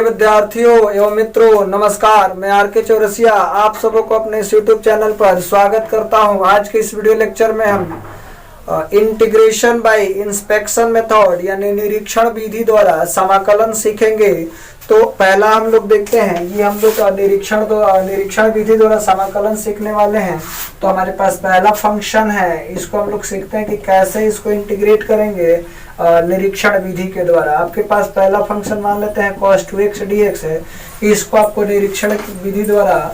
विद्यार्थियों एवं मित्रों नमस्कार। मैं आर के चौरसिया आप सबों को अपने इस यूट्यूब चैनल पर स्वागत करता हूं। आज के इस वीडियो लेक्चर में हम इंटीग्रेशन बाय इंस्पेक्शन मेथड यानी निरीक्षण विधि द्वारा समाकलन सीखेंगे। तो पहला हम लोग देखते हैं, ये हम लोग निरीक्षण विधि द्वारा समाकलन सीखने वाले हैं। तो हमारे पास पहला फंक्शन है, इसको हम लोग सीखते हैं कि कैसे इसको इंटीग्रेट करेंगे निरीक्षण विधि के द्वारा। आपके पास पहला फंक्शन मान लेते हैं cos 2x dx है, इसको आपको निरीक्षण विधि द्वारा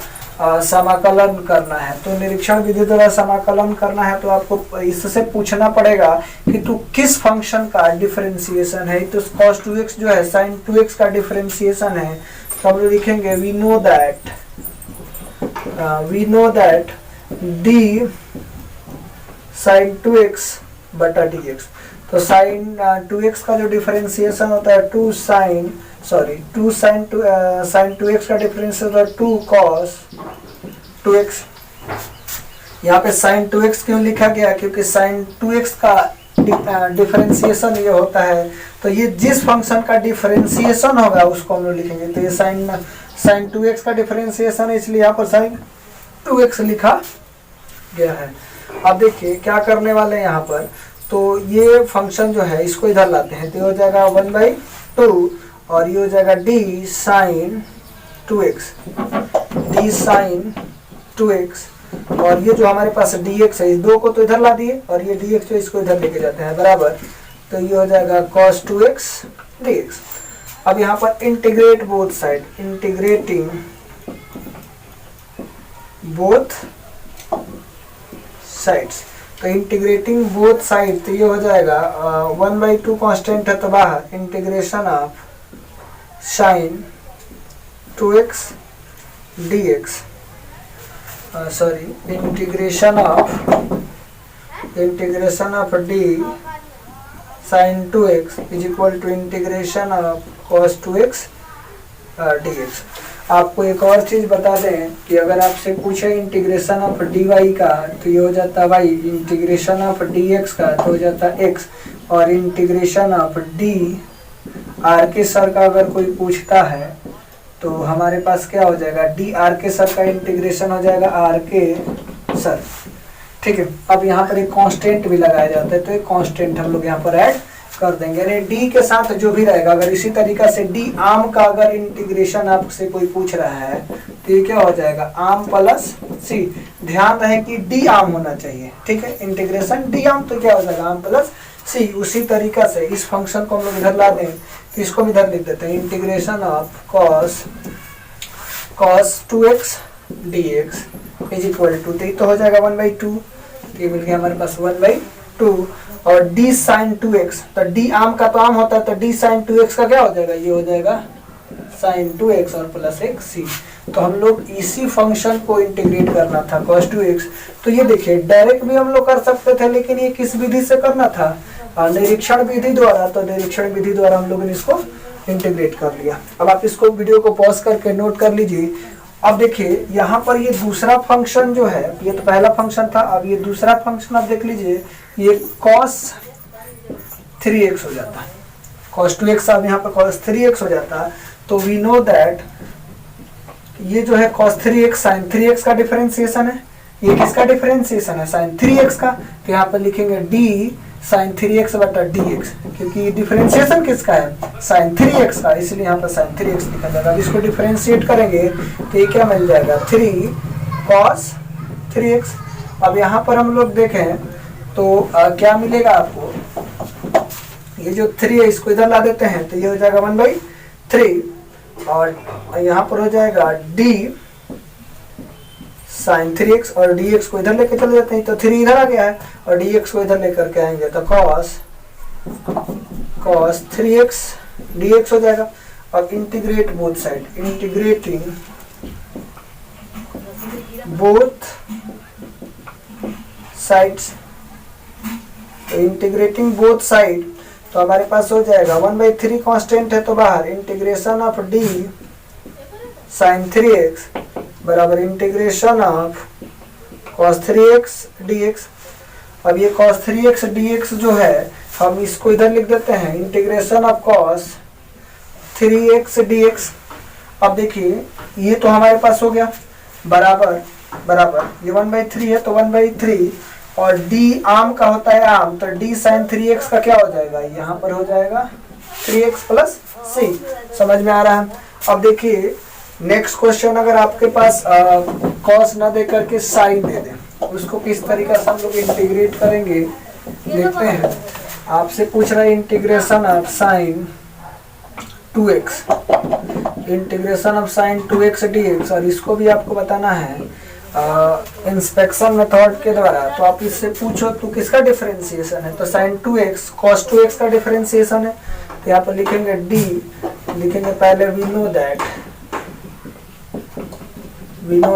समाकलन करना है। तो निरीक्षण विधि द्वारा समाकलन करना है तो आपको इससे पूछना पड़ेगा कि तू किस फंक्शन का डिफरेंशिएशन है। तो cos 2x जो है sin 2x का डिफरेंशिएशन है। तो हम लोग लिखेंगे we know that d sin 2x बटा dx। तो sin 2x का जो डिफरेंशिएशन होता है sin 2x का डिफरेंशिएशन होता है 2 cos 2x। यहाँ पे sin 2x क्यों लिखा गया, क्योंकि sin 2x का डिफरेंशिएशन ये होता है। तो ये जिस फंक्शन का डिफरेंशिएशन होगा उसको हम लोग लिखेंगे। तो ये sin 2x का डिफरेंशिएशन है, इसलिए यहाँ पर sin 2x लिखा गया है। अब देखिए क्या करने वाले हैं यहाँ पर। तो ये फंक्शन जो है इसको इधर लाते हैं, तो ये हो जाएगा 1/2 और ये हो जाएगा d sin 2x और ये जो हमारे पास dx है, इस दो को तो इधर ला दिए और ये dx जो इसको इधर लेके जाते हैं बराबर। तो ये हो जाएगा cos 2x dx। अब यहाँ पर integrate both side, integrating both sides. तो इंटीग्रेटिंग बोथ साइड, तो ये हो जाएगा 1/2 कांस्टेंट है तो बाहर integration of sin 2x dx integration of d sin 2x is equal to integration of cos 2x dx। आपको एक और चीज बता दें कि अगर आपसे पूछे इंटीग्रेशन ऑफ dy का तो ये हो जाता है y, इंटीग्रेशन ऑफ dx का तो हो जाता है x, और इंटीग्रेशन ऑफ d आर के सर का अगर कोई पूछता है तो हमारे पास क्या हो जाएगा, d आर के सर का इंटीग्रेशन हो जाएगा आर के सर। ठीक है। अब यहाँ पर एक कांस्टेंट भी लगाया जाता है, तो एक कांस्टेंट हम लोग यहाँ पर ऐड कर देंगे। यानी d के साथ जो भी रहेगा, अगर इसी तरीका से d आम का अगर इंटीग्रेशन आपसे कोई पूछ रहा है तो ये क्या हो जाएगा, आम प्लस c। ध्यान रहे कि d आम होना चाहिए। ठीक है, इंटीग्रेशन d आम तो क्या हो जाएगा, आम प्लस c। उसी तरीका से इस फंक्शन को हम लोग इधर ला दें तो इसको भी इधर लिख देते हैं, integration of cos 2x dx is equal to, तो हो जाएगा 1/2। ये मिल गया हमारे पास 1/2 और d sin 2x। तो d आम का तो आम होता है, तो d sin 2x का क्या हो जाएगा, ये हो जाएगा sin 2x और प्लस एक c। तो हम लोग इसी फंक्शन को इंटीग्रेट करना था cos 2x। तो ये देखिए डायरेक्ट भी हम लोग कर सकते थे, लेकिन ये किस विधि से करना था, निरीक्षण विधि द्वारा। तो निरीक्षण विधि द्वारा हम लोगों ने इसको इंटीग्रेट कर लिया। अब आप इसको वीडियो को पॉज करके नोट कर लीजिए। अब देखिए यहाँ पर ये दूसरा फंक्शन जो है, ये तो पहला फंक्शन था, अब ये दूसरा फंक्शन आप देख लीजिए, ये cos 3x हो जाता है। cos 2x अब यहाँ पर cos 3x हो जाता है। तो वी नो दैट ये जो है cos 3x sin 3x का डिफरेंशिएशन है। ये किसका डिफरेंशिएशन है, sin 3x का। तो यहाँ पर लिखेंगे d sin 3x बटा dx, क्योंकि डिफरेंशिएशन किसका है, sin 3x का, इसलिए यहाँ पर sin 3x लिखा जाएगा। अब इसको डिफरेंशिएट करेंगे तो ये क्या मिल जाएगा, 3 cos 3x। अब यहाँ पर हम लोग देखें तो क्या मिलेगा आपको, ये जो 3 है इसको इधर ला देते हैं तो ये हो जाएगा 1/3 और यहाँ पर हो जाएगा d sin 3x और dx को इधर लेके चले जाते हैं। तो 3 इधर आ गया है और dx को इधर लेकर के आएंगे तो cos 3x dx हो जाएगा। अब integrate both side, integrating both sides. तो इंटीग्रेटिंग बोथ साइड, तो हमारे पास हो जाएगा 1/3 कांस्टेंट है तो बाहर integration of d sin 3x बराबर integration of cos 3x dx। अब ये cos 3x dx जो है हम इसको इधर लिख देते हैं, integration of cos 3x dx अब देखिए ये तो हमारे पास हो गया बराबर बराबर, ये 1/3 है तो 1/3, और d आम का होता है आम, तो d sin 3x का क्या हो जाएगा, यहाँ पर हो जाएगा 3x प्लस c। समझ में आ रहा है। अब देखिए नेक्स्ट क्वेश्चन, अगर आपके पास कॉस ना दे करके साइन दे दे, उसको किस तरीका से हम लोग इंटीग्रेट करेंगे देखते हैं। आपसे पूछ रहा है integration of sine 2x, integration of sine 2x dx, और इसको भी आपको बताना है इंस्पेक्शन मेथड के द्वारा। तो आप इससे पूछो तो किसका डिफरेंशिएशन है, तो साइन 2x cos 2x का डिफरेंशिएशन है। तो यहाँ पर लिखेंगे d, लिखेंगे पहले we know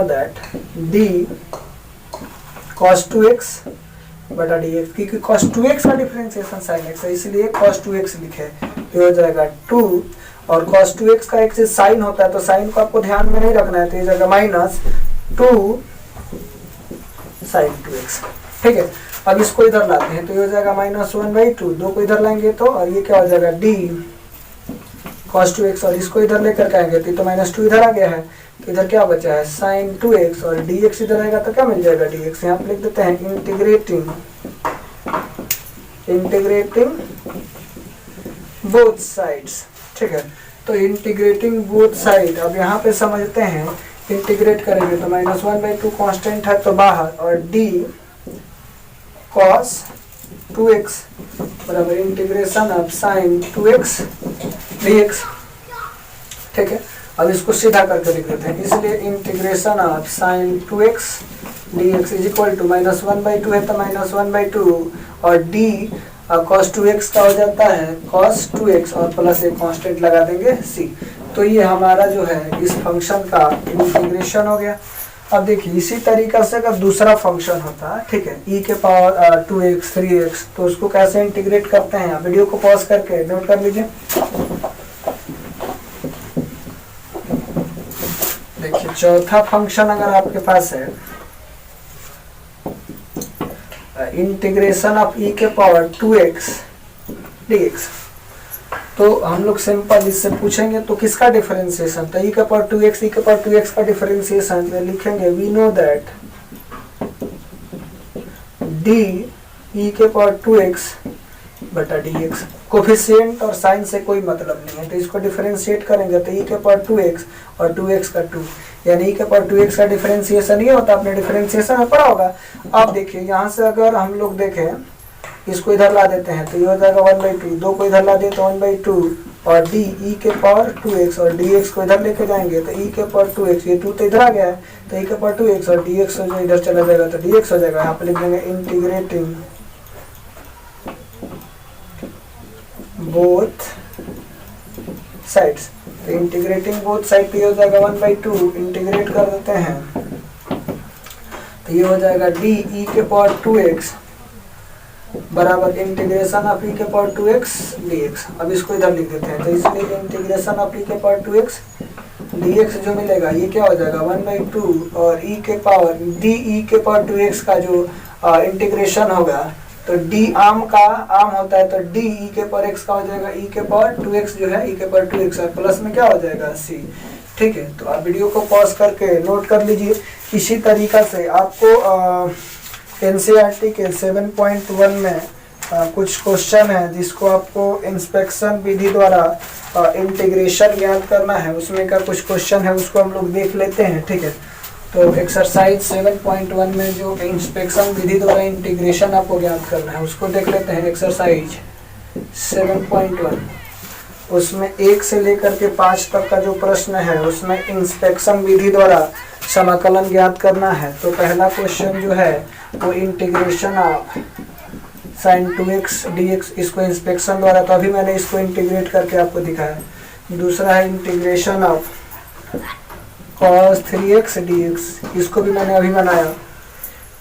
that d cos 2x बटा dx, क्योंकि cos 2x का डिफरेंशिएशन sin x है इसलिए cos 2x लिखे, तो हो जाएगा 2, और cos 2x का एक से साइन होता है तो साइन को आपको ध्यान में नहीं रखना है, तो ये जाएगा माइनस 2 sin 2x। ठीक है, अब इसको इधर लाते हैं तो ये हो जाएगा -1/2, 2 को इधर लाएंगे तो, और ये क्या हो जाएगा d cos 2x, और इसको इधर लेकर के आएंगे तो -2 इधर आ गया है, तो इधर क्या बचा है sin 2x, और dx इधर आएगा तो क्या मिल जाएगा dx। यहाँ पे लिख देते हैं इंटीग्रेटिंग बोथ साइड्स। ठीक है, तो इंटीग्रेटिंग बोथ साइड, अब यहाँ पे समझते हैं इंटीग्रेट करेंगे तो -1/2 कांस्टेंट है तो बाहर, और d cos 2x बराबर integration of sin 2x dx। ठीक है, अब इसको सीधा करके लिख देते हैं, इसलिए integration of sin 2x dx is equal to -1/2 है तो -1/2, और d cos 2x का हो जाता है cos 2x, और प्लस एक कांस्टेंट लगा देंगे c। तो ये हमारा जो है इस फंक्शन का इंटीग्रेशन हो गया। अब देखिए इसी तरीका से अगर दूसरा फंक्शन होता है, ठीक है, e के पावर 2x 3x, तो उसको कैसे इंटीग्रेट करते हैं, वीडियो को पॉज करके नोट कर लीजिए। देखिए चौथा फंक्शन अगर आपके पास है इंटीग्रेशन ऑफ e के पावर 2x dx, तो हम लोग सिंपल इससे पूछेंगे तो किसका डिफरेंशिएशन, तो e के पावर 2x का डिफरेंशिएशन में लिखेंगे we know that d e के पावर 2x बटा dx। कोफिशिएंट और साइन से कोई मतलब नहीं है, तो इसको डिफरेंशिएट करेंगे तो e के पावर 2x और 2x का 2, यानी e के पावर 2x का डिफरेंशिएशन ये होता है, आपने डिफरेंशिएशन में पढ़ा होगा। अब देखिए यहाँ से अगर हम लोग देखें, इसको इधर ला देते हैं तो ये हो जाएगा 1/2, 2 को इधर ला देते तो 1/2, और d e के पावर 2x, और dx को इधर लेके जाएंगे तो e के पावर 2x, ये 2 तो इधर आ गया है तो e के पावर 2x, और dx जो इधर चला जाएगा तो dx हो जाएगा। यहाँ पे लिख देंगे इंटीग्रेटिंग बोथ साइड्स, तो इंटीग्रेटिंग बोथ साइड पे हो जाएगा 1/2, इंटीग्रेट कर देते हैं तो ये हो जाएगा d e के पावर 2x बराबर इंटीग्रेशन ऑफ e के पावर 2x dx। अब इसको इधर लिख देते हैं तो इसलिए इंटीग्रेशन ऑफ e के पावर 2x dx जो मिलेगा ये क्या हो जाएगा 1/2, और e के पावर d e के पावर 2x का जो इंटीग्रेशन होगा तो d आम का आम होता है तो d e के पावर x का हो जाएगा e के पावर 2x जो है e के पावर 2x, और प्लस में क्या हो जाएगा c। ठीक है, तो आप वीडियो को पॉज करके नोट कर लीजिए। इसी तरीका से आपको NCERT के 7.1 में कुछ क्वेश्चन है जिसको आपको इंस्पेक्शन विधि द्वारा इंटीग्रेशन ज्ञात करना है, उसमें का कुछ क्वेश्चन है उसको हम लोग देख लेते हैं। ठीक है, तो एक्सरसाइज 7.1 में जो इंस्पेक्शन विधि द्वारा इंटीग्रेशन आपको ज्ञात करना है उसको देख लेते हैं। एक्सरसाइज 7.1, उसमें 1 से लेकर के 5 तक का जो प्रश्न है उसमें इंस्पेक्शन विधि द्वारा समाकलन ज्ञात करना है। तो पहला क्वेश्चन जो है वो integration of sin 2x dx, इसको इंस्पेक्शन द्वारा, तो अभी मैंने इसको इंटीग्रेट करके आपको दिखाया। दूसरा है integration of cos 3x dx, इसको भी मैंने अभी बनाया।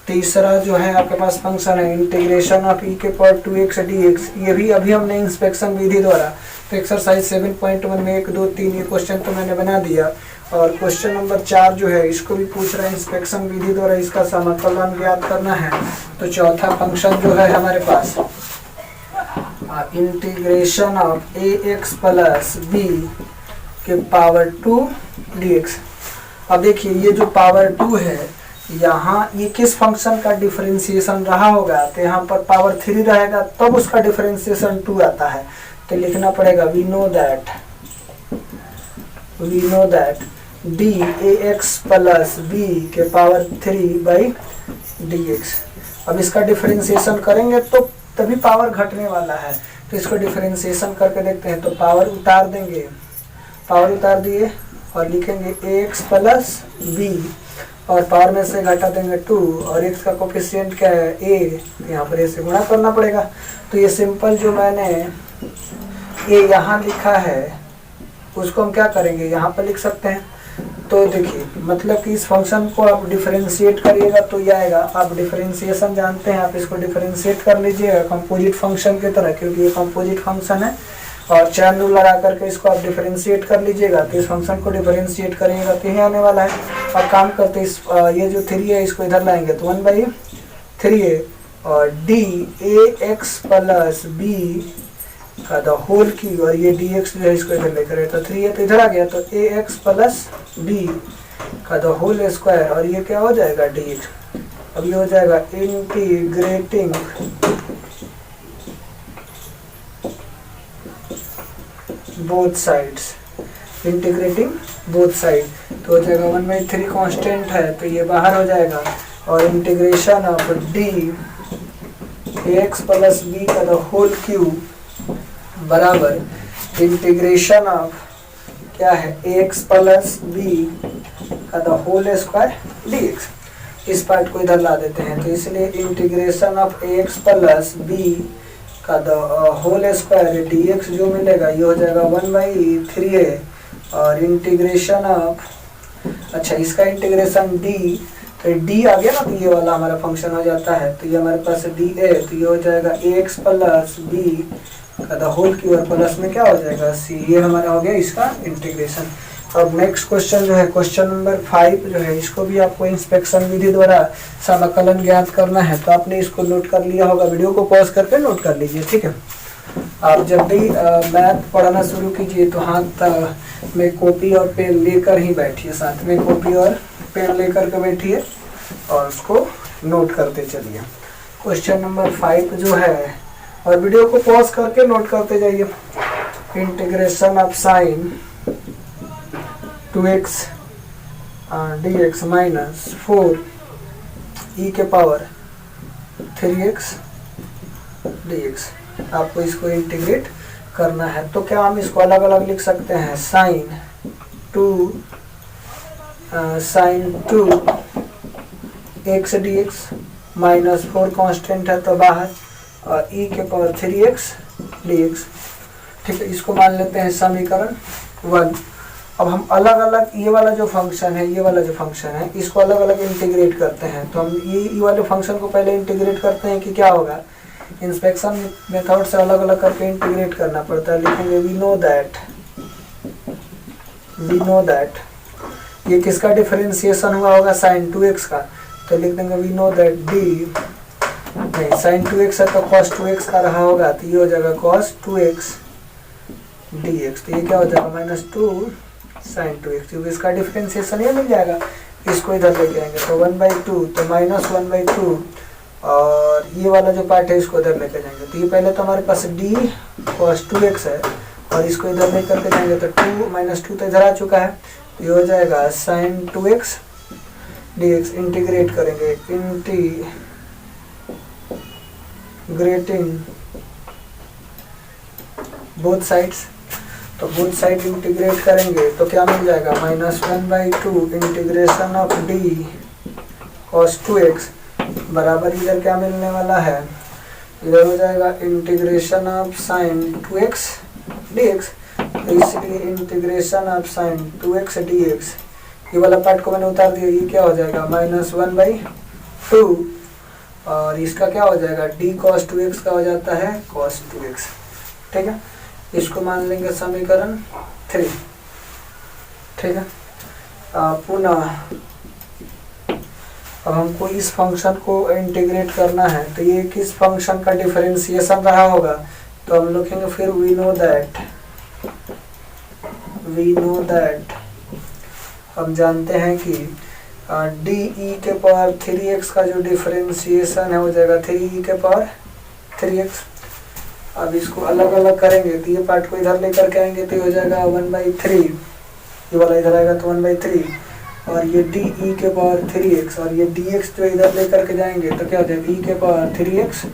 तीसरा जो है आपके पास फंक्शन है इंटीग्रेशन ऑफ e के पावर 2x dx, ये भी अभी हमने इंस्पेक्शन विधि द्वारा। तो एक्सरसाइज 7.1 में 1 2 3 ये क्वेश्चन तो मैंने बना दिया, और क्वेश्चन नंबर 4 जो है इसको भी पूछ रहा है इंस्पेक्शन विधि द्वारा इसका समाकलन ज्ञात करना है। तो चौथा फंक्शन जो है हमारे पास integration of ax plus b के पावर 2 dx। अब देखिए ये जो पावर 2 है, यहाँ ये किस फंक्शन का डिफरेंशिएशन रहा होगा, तो यहाँ पर पावर 3 रहेगा तब उसका डिफरेंशिएशन 2 आता है। तो लिखना पड़ेगा we know that d a x plus b के पावर 3/dx। अब इसका डिफरेंशिएशन करेंगे तो तभी पावर घटने वाला है, तो इसको डिफरेंशिएशन करके देखते हैं। तो पावर उतार देंगे, पावर उतार दिए और लिखेंगे एक्स प्लस बी, और पावर में से घटा देंगे 2, और एक्स का कोफिशिएंट क्या है ए, तो यहाँ पर ए से गुणा करना पड़ेगा। तो ये सिंपल जो मैंने ए यहाँ लिखा है उसको हम क्या करेंगे, यहाँ पर लिख सकते हैं। तो देखिए मतलब कि इस फंक्शन को आप डिफरेंशिएट करिएगा तो ये आएगा। आप डिफरेंशिएशन जानते हैं, आप इसको डिफरेंशिएट कर लीजिएगा कंपोजिट फंक्शन की तरह, क्योंकि ये कंपोजिट फंक्शन है, और चैन रूल लगा करके इसको आप डिफरेंशिएट कर लीजिएगा। तो इस फंक्शन को डिफरेंशिएट करिएगा तो यही आने वाला है। और काम करते इस ये जो 3 है इसको इधर लाएंगे तो 1/3a, और d a x plus b का द होल की, और ये dx जो है इसको इधर लेकर आए तो 3 है तो इधर आ गया, तो ए एक्स प्लस बी का द होल स्क्वायर, और ये क्या हो जाएगा dx। अब ये हो जाएगा इंटीग्रेटिंग बोथ साइड्स, तो हो जाएगा 1/3 कांस्टेंट है तो ये बाहर हो जाएगा, और integration of d x plus b का द होल क्यूब बराबर इंटीग्रेशन ऑफ क्या है एक्स प्लस बी का द होल स्क्वायर dx। इस पार्ट को इधर ला देते हैं, तो इसलिए integration of x plus b का द होल स्क्वायर dx जो मिलेगा ये हो जाएगा 1/3a, और इंटीग्रेशन ऑफ, अच्छा इसका इंटीग्रेशन d, तो d आ गया ना, तो ये वाला हमारा फंक्शन हो जाता है। तो ये हमारे पास d है, तो ये हो जाएगा एक्स प्लस बी का द होल क्यूब, और प्लस में क्या हो जाएगा c, ये हमारा हो गया इसका इंटीग्रेशन। अब नेक्स्ट क्वेश्चन जो है क्वेश्चन नंबर 5 जो है, इसको भी आपको इंस्पेक्शन विधि द्वारा समाकलन ज्ञात करना है। तो आपने इसको नोट कर लिया होगा, वीडियो को पॉज करके नोट कर लीजिए, ठीक है। आप जब भी मैथ पढ़ाना शुरू कीजिए तो हाथ में कॉपी और पेन लेकर ही बैठिए, साथ में कॉपी और पेन लेकर के बैठिए और उसको नोट करते चलिए। क्वेश्चन नंबर 5 जो है, और वीडियो को पॉज करके नोट करते जाइए। Integration of sine 2x dx minus 4 e के पावर 3x dx, आपको इसको इंटीग्रेट करना है। तो क्या हम इसको अलग अलग लिख सकते हैं, sine 2 x dx minus 4 constant है तो बाहर, और e के पावर 3x dx, ठीक है। इसको मान लेते हैं समीकरण 1। अब हम अलग अलग ये वाला जो फंक्शन है, ये वाला जो फंक्शन है, इसको अलग अलग इंटीग्रेट करते हैं। तो हम ये वाले फंक्शन को पहले इंटीग्रेट करते हैं कि क्या होगा, इंस्पेक्शन मेथड से अलग अलग करके इंटीग्रेट करना पड़ता है। लिखेंगे वी नो दैट ये किसका डिफरेंशिएशन हुआ होगा, साइन 2x का, तो लिख देंगे वी नो दैट डी, नहीं साइन 2x है तो cos 2x का रहा होगा, तो ये हो जाएगा cos 2x dx, तो ये क्या हो जाएगा -2 sin 2x, क्योंकि इसका डिफरेंशिएशन ये मिल जाएगा। इसको इधर लेके आएंगे तो 1/2, तो -1/2, और ये वाला जो पार्ट है इसको इधर लेके जाएंगे। तो ये पहले तो हमारे पास d cos 2x है, और इसको इधर लेकर के जाएंगे तो 2 तो इधर आ चुका है, तो ये हो जाएगा sin 2x dx। इंटीग्रेट करेंगे, इंटीग्रेटिंग बोथ साइड्स, तो बोथ साइड इंटीग्रेट करेंगे तो क्या मिल जाएगा, -1/2 integration of d cos 2x बराबर इधर क्या मिलने वाला है, इधर हो जाएगा integration of sin 2x dx। तो इसलिए integration of sin 2x dx, ये वाला पार्ट को मैंने उतार दिया, ये क्या हो जाएगा -1/2, और इसका क्या हो जाएगा d cos 2x का हो जाता है cos 2x, ठीक है। इसको मान लेंगे समीकरण 3, ठीक है। पुनः अब हमको इस फंक्शन को इंटीग्रेट करना है, तो ये किस फंक्शन का डिफरेंशिएशन रहा होगा, तो हम लिखेंगे फिर we know we know that, हम जानते हैं कि डी ई के पावर 3x का जो डिफरेंशिएशन है हो जाएगा 3e के पावर 3x। अब इसको अलग अलग करेंगे तो ये पार्ट को इधर लेकर के आएंगे तो ये हो जाएगा 1/3, ये वाला इधर आएगा तो 1/3, और ये डी ई के पावर 3x, और ये dx जो इधर लेकर के जाएंगे तो क्या हो जाएगा e के power 3x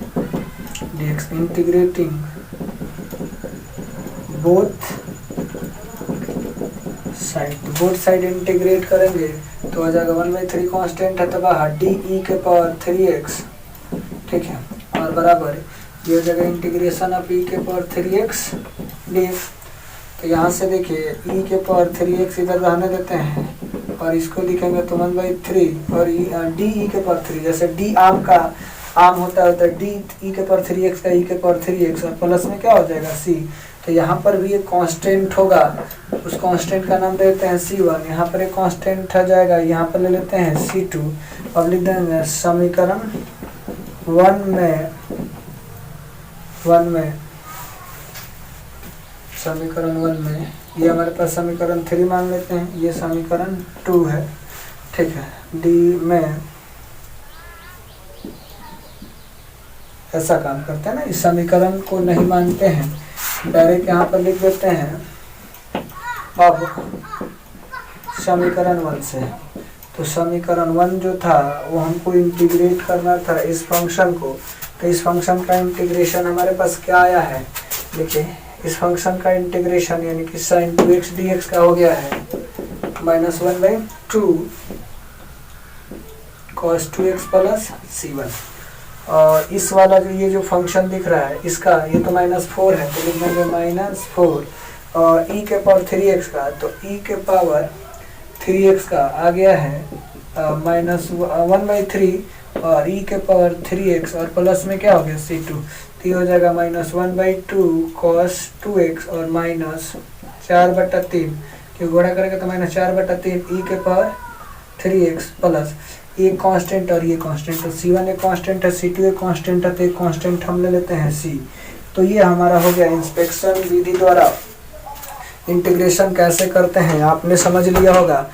dx। Integrating both side integrate करेंगे तो हो जाएगा 1/3 कांस्टेंट है तो बाहर डी ई के पावर 3x, ठीक है, और बराबर ये हो जाएगा इंटीग्रेशन ऑफ e के पावर 3x dx। तो यहाँ से देखिए e के पावर 3x इधर रहने देते हैं और इसको लिखेंगे तो 1/3, और डी ई के पावर 3, जैसे डी आम का आम होता है डी ई के पावर 3x का e के पावर 3x, और प्लस में क्या हो जाएगा c। तो यहाँ पर भी एक कांस्टेंट होगा, उस कांस्टेंट का नाम देते हैं c1। यहाँ पर एक कांस्टेंट आ जाएगा, यहाँ पर ले लेते हैं c2। अब लिख देंगे समीकरण 1 में समीकरण 1 में ये हमारे पास समीकरण 3 मान लेते हैं, ये समीकरण 2 है, ठीक है। डी में ऐसा काम करते हैं ना, इस समीकरण को नहीं मानते हैं, डायरेक्ट यहाँ पर लिख देते हैं। अब समीकरण 1 से, तो समीकरण 1 जो था वो हमको इंटीग्रेट करना था इस फंक्शन को, तो इस फंक्शन का इंटीग्रेशन हमारे पास क्या आया है, देखिए इस फंक्शन का इंटीग्रेशन यानी कि sin 2x dx का हो गया है -1/2 cos 2x प्लस c1। और इस वाला जो ये जो फंक्शन दिख रहा है इसका ये तो -4 है तो लिख देंगे -4, और e के पावर 3x का, तो e के पावर 3x का आ गया है -1/3, और e के पावर 3x और प्लस में क्या हो गया c2, तो ये हो जाएगा -1/2 cos 2x और -4/3, क्यों गुणा करेंगे तो -4/3 e के पावर 3x प्लस ये कांस्टेंट और ये कांस्टेंट, तो c1 एक कांस्टेंट है, c2 एक कांस्टेंट है, तो एक कांस्टेंट हम ले लेते हैं c। तो ये हमारा हो गया इंस्पेक्शन विधि द्वारा इंटीग्रेशन कैसे करते हैं आपने समझ लिया होगा।